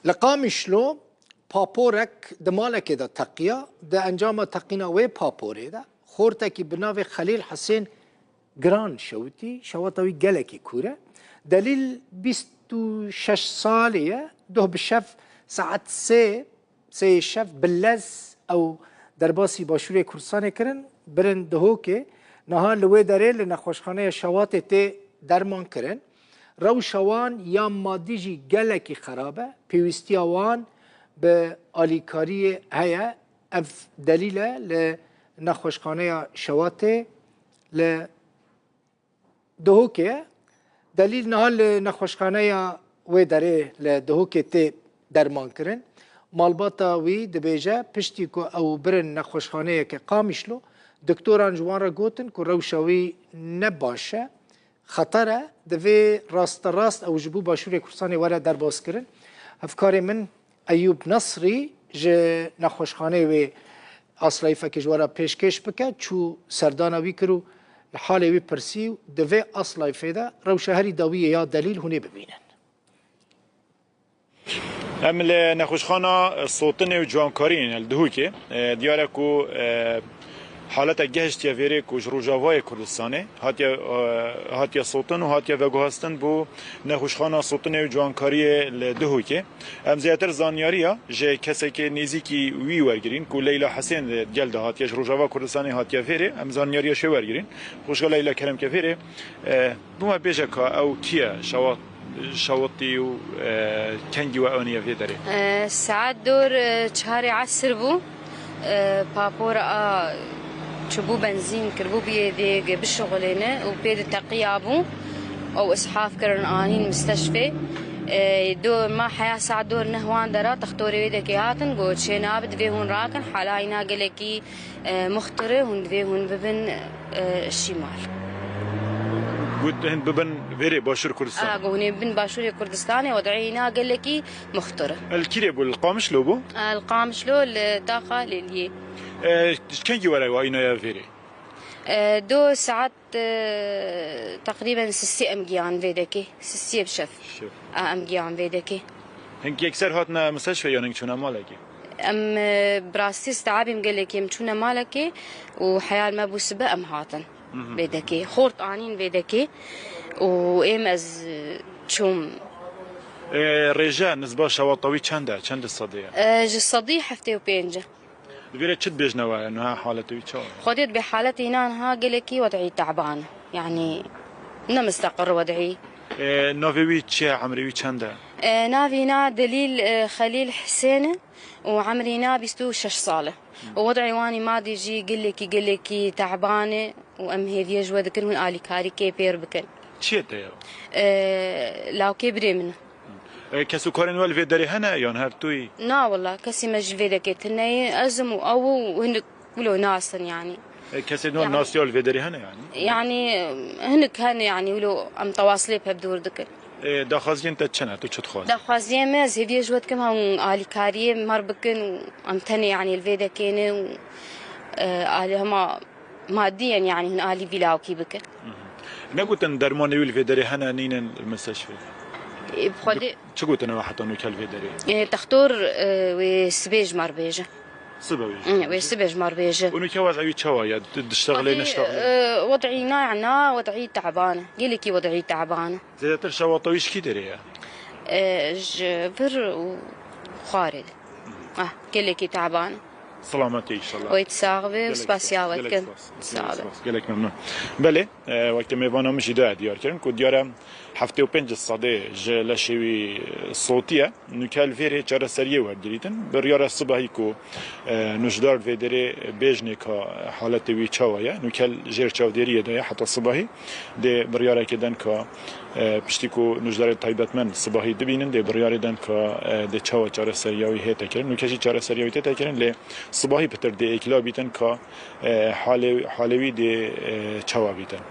لقامشلو پاپورک دمالک دا تقیا دا انجام تقینا و پاپوره دا خورتکی بناو خلیل حسین گران شوتی شواتوی گلکی کوره دلیل 26 سالیه ده بشف ساعت سه شف بلز او درباسی باشوری کردستان کرن برن دهو که نها لوی داره لنخوشخانه شوات تی درمان کرن رو شوان یا مادیجی گلکی خرابه پیوستی آوان به آلیکاری هیا اف دلیله لنخوشخانه شوات ل دهو که دلیل نها لنخوشخانه و داره لدهو که تی درمان کرن مالباتا وی دبیجه پشتی که او برن نخوشخانه که قامشلو دکتوران جوان را گوتن که روشاوی نباشه خطره دوی راست او جبو باشور کردستان وره در باز کرن افکار من ایوب نصری جه نخوشخانه وی اصلایفه که جوارا پیشکش بکه چو سردانوی کرو حالی وی پرسی دوی اصلایفه ده روشهری داوی یا دلیل هونه ببینن ام نخوشخانه صوتنه و جوانکارین الدهو که دیاره کو حالت گهشتی ویره کو روجاوای کردستانه هاتیا صوتن و هاتیا وگوهستن بو نخوشخانه صوتنه و جوانکاری الدهو که ام زیاتر زانیاریا جه کسی که نزیکی وی ورگرین کو لیلا حسین جلد هاتیا روجاوا کردستانه هاتیا ویره ام زانیاریا شو ورگرین خوشگل لیلا کرم که ویره بوما بیجه که او کیه شوطي و كنجي وأونية في داري ساعات دور 4 عصر بو بابور شبو بنزين كربو بيدي بالشغلينه وبيد تقيابو او اسحاف كرن انين مستشفى دو ما حياه ساعة دور نهوان درا تختوري ويدك هاتن قوت شينا بدفي هون راكن حالاينا قلكي مختره هون دفي هون ببن الشمال قلت هند ببن فيري باشور كردستان قوني بن باشور كردستان وضعينا قال لك مختره الكريب والقامش لو بو القامش لو الطاقه للي كان جي وراي واينا يا فيري دو ساعات تقريبا 6 امجيان فيدكي 6 بشف امجيان فيدكي هنك يكسر هاتنا مستشفى يونك شونا مالكي ام براستي استعابي قال لك يمشونا مالكي وحيال ما بو سبا ام هاتن بدكي خورت آنين بدكي وإم از شوم رجاء نسبة شواطوي چند الصدية؟ الصدية حفتي وبينجا بيرة چد بيجنوا انها حالتي شو؟ خديت بحالتي هنا ها قلكي وضعي تعبان يعني مستقر وضعي نافي تشي عمري چنده؟ نافينا دليل خليل حسين وعمرينا 26 صالة ووضعي واني ماضي جي قلكي تعبانة وام هيفيا جوا ذكر من آلي كاري كي بير بكن چیه تیو؟ لاو كي بري منه کسو کارن ول ویداری هنه یا هر توی؟ نا والله كسي مش فيدك تني ازم او هنك ولو ناسن يعني کسی نوع ناس یال ویداری هنه يعني هنك هن يعني ولو ام تواصلي بهبدور ذكر داخازين تتشنه تو چت خواز؟ داخازين ما هيفيا جوا كم هم آلي كاري مر بكن ام تني يعني الفيدا كينه آلي هما ماديا يعني هن آلي فيلاوكي بكن نقولن درمانی ویل ویداری هنه نینن المستشفى بخدي چه قلتن واحد انو کل ویداری؟ تختور وسبيج مربيجه سبوي وسبيج مربيجه ونو كواز عيو تشوايا تشتغلي نشتغلي وضعي ناعنا وضعي تعبانه قلكي وضعي تعبانه زيادة شواطويش كي دريا جبر وخالد قلكي تعبانه سلامتي ان شاء الله ويتساغبي وسباسياوت كن قالك ممنون بله وقت میوانم جدا دیار کردن کو دیارم 75 صده جلشوی صوتیه نکال فیره چرا سریه و گریتن بریار صبحی کو نجدار ویدره بجنه که حالت وی چاویه نکال جر چاودریه ده حتی صبحی ده بریار کدن که پشتی کو نجدار تایبت من صبحی دبینن ده بریار دن که ده چاو چرا سریه هی تکرن نکشی چرا سریه هی تکرن ل صبحی بتر ده اکلا بیتن که حالوی ده چاوا بیتن